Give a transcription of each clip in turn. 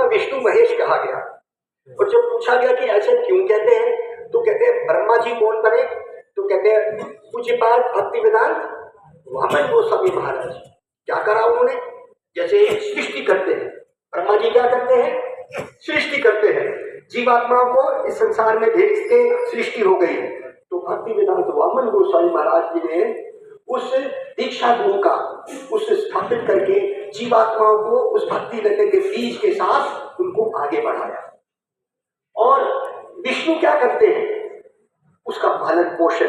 विष्णु महेश कहा गया। और जब पूछा गया कि ऐसे क्यों कहते हैं, तो कहते हैं ब्रह्मा जी कौन बने, तो कहते हैं पूज्यपाद भक्ति वेदांत वामन गोस्वामी महाराज। क्या करा उन्होंने, जैसे सृष्टि करते हैं, ब्रह्मा जी क्या करते हैं, सृष्टि करते हैं, जीवात्माओं को इस संसार में भेज के सृष्टि हो गई है। तो भक्ति वेदांत वामन गोस्वामी महाराज जी ने उस दीक्षा गुरु का उस स्थापित करके जीवात्माओं को उस भक्ति रत्न के बीज के साथ उनको आगे बढ़ाया। और विष्णु क्या करते हैं, उसका पालन पोषण,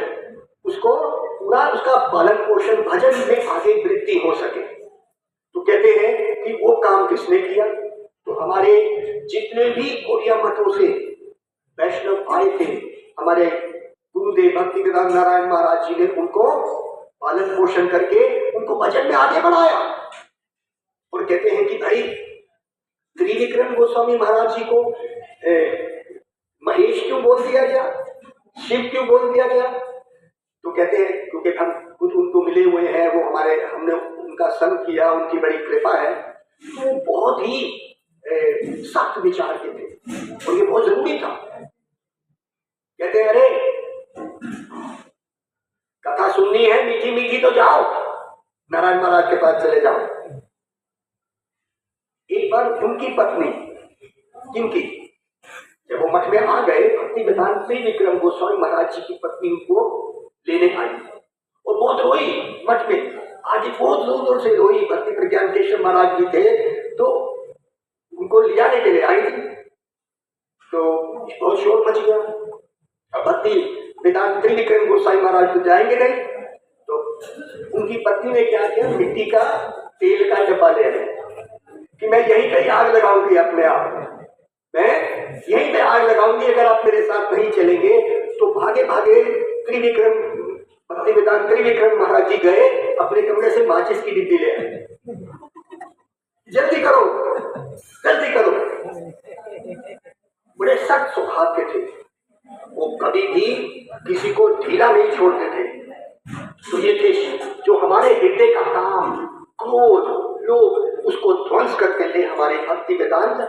उसको पूरा उसका पालन पोषण भजन में आगे वृद्धि हो सके। तो कहते हैं कि वो काम किसने किया, तो हमारे जितने भी गौड़िया मठों से वैष्णव आए थे, हमारे गुरुदेव भक्ति वेदांत नारायण महाराज जी ने उनको पालन पोषण करके उनको भजन में आगे बढ़ाया। और कहते हैं कि भाई त्रिविक्रम गोस्वामी महाराज जी को महेश क्यों बोल दिया गया, शिव क्यों बोल दिया गया, तो कहते हैं क्योंकि हम कुछ उनको मिले हुए हैं, वो हमने उनका संग किया, उनकी बड़ी कृपा है। तो बहुत ही सख्त विचार के थे और ये बहुत जरूरी था। कहते हैं अरे कथा सुननी है मीठी मीठी तो जाओ नारायण महाराज के पास चले जाओ। एक बार उनकी पत्नी किनकी, जब वो मठ में आ गए, भक्ति वेदांत त्रिविक्रम गोस्वामी महाराज जी की पत्नी उनको लेने आई और बहुत रोई मठ में, आज बहुत दूर दूर से रोई। भक्ति प्रज्ञान केशव महाराज जी थे तो उनको ले जाने के लिए आई थी, तो बहुत शोर मच गया। अब भक्ति वेदांत त्रिविक्रम गोस्वामी महाराज तो जाएंगे नहीं, तो उनकी पत्नी ने क्या किया, मिट्टी का तेल का डब्बा ले आए कि मैं यहीं कहीं आग लगाऊंगी, अपने आप मैं यहीं पे आग लगाऊंगी, अगर आप मेरे साथ नहीं चलेंगे। तो भागे भागे त्रिविक्रम भक्ति वेदांत त्रिविक्रम महाराज जी गए, अपने कमरे से माचिस की डिब्बी ले आए, जल्दी करो जल्दी करो। बड़े सख्त स्वभाव के थे, वो कभी भी किसी को ढीला नहीं छोड़ते थे। तो ये थे जो हमारे हृदय का काम, क्रोध, लोभ, उसको ध्वंस करते थे हमारे भक्ति वेदांत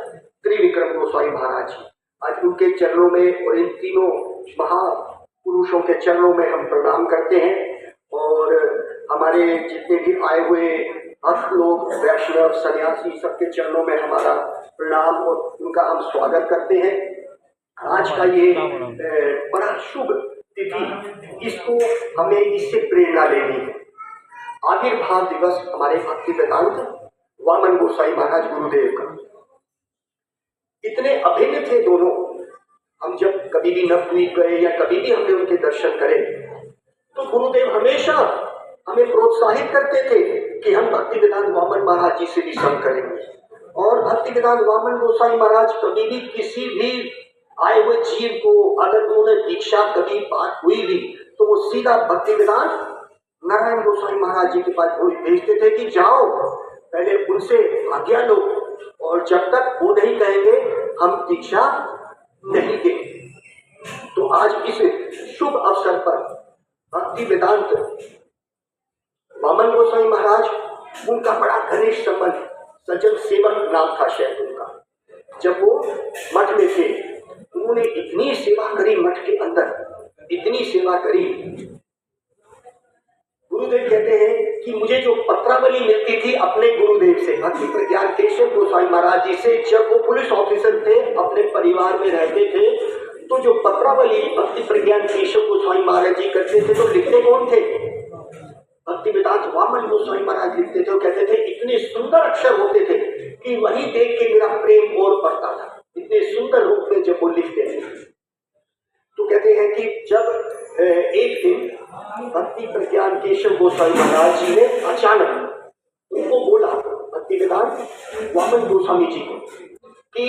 त्रिविक्रम गोस्वामी महाराज जी। आज उनके चरणों में और इन तीनों महापुरुषों के चरणों में हम प्रणाम करते हैं। और हमारे जितने भी आए हुए भक्त लोग, वैष्णव, सन्यासी, सबके चरणों में हमारा प्रणाम और उनका हम स्वागत करते हैं। आज का ये बड़ा शुभ तिथि, इसको हमें इससे प्रेरणा लेनी है। आविर्भाव दिवस हमारे भक्ति वेदांत वामन गोसाई महाराज गुरुदेव का, इतने अभिन्न थे दोनों। हम जब कभी भी नवद्वीप गए या कभी भी हमने उनके दर्शन करे, तो गुरुदेव हमेशा हमें प्रोत्साहित करते थे कि हम भक्ति वेदांत वामन महाराज जी से भी संग करेंगे। और भक्ति वेदांत वामन गोसाई महाराज कभी भी किसी भी आए हुए जीव को, अगर उन्होंने दीक्षा कभी बात हुई भी, तो वो सीधा भक्ति वेदांत नारायण गोसाई महाराज जी के पास भेजते थे कि जाओ पहले उनसे आज्ञा लो, और जब तक वो नहीं कहेंगे हम दीक्षा नहीं देंगे। तो आज इस शुभ अवसर पर भक्ति वेदांत वामन गोसाई महाराज, उनका बड़ा घनिष्ठ संबंध, सज्जन सेवक नाम था शायद उनका। जब वो मठ में थे, उन्होंने इतनी सेवा करी मठ के अंदर, इतनी सेवा करी। गुरुदेव कहते हैं कि मुझे जो पत्रावली मिलती थी अपने गुरुदेव से, भक्ति प्रज्ञान केशव गोस्वामी महाराज जी से, जब वो पुलिस ऑफिसर थे, अपने परिवार में रहते थे, तो जो पत्रावली भक्ति प्रज्ञान केशव गोस्वामी महाराज जी करते थे, तो लिखते कौन थे, भक्ति वेदांत वामन गोस्वामी महाराज लिखते थे। वो कहते थे इतने सुंदर अक्षर होते थे कि वही देख के मेरा प्रेम और बढ़ता था, इतने सुंदर रूप में जब वो लिखते थे। तो कहते हैं कि जब एक दिन भक्ति प्रज्ञान केशव गोस्वामी महाराज जी ने अचानक उनको बोला, भक्ति वेदांत वामन गोस्वामी जी को, कि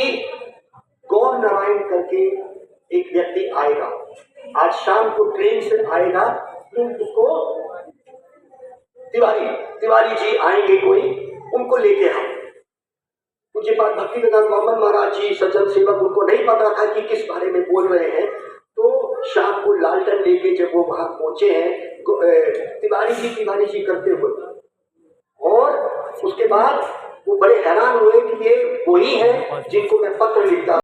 गौर नारायण करके एक व्यक्ति आएगा, आज शाम को ट्रेन से आएगा, तुम उसको तिवारी जी आएंगे कोई, उनको लेके आओ। मुझे बात भक्ति वेदांत वामन महाराज जी सज्जन सेवक, उनको नहीं पता था कि किस बारे में बोल रहे हैं। तो शाम को लालटेन लेके जब वो वहां पहुंचे हैं, तिवारी जी करते हुए, और उसके बाद वो बड़े हैरान हुए कि ये वही हैं जिनको मैं पत्र लिखता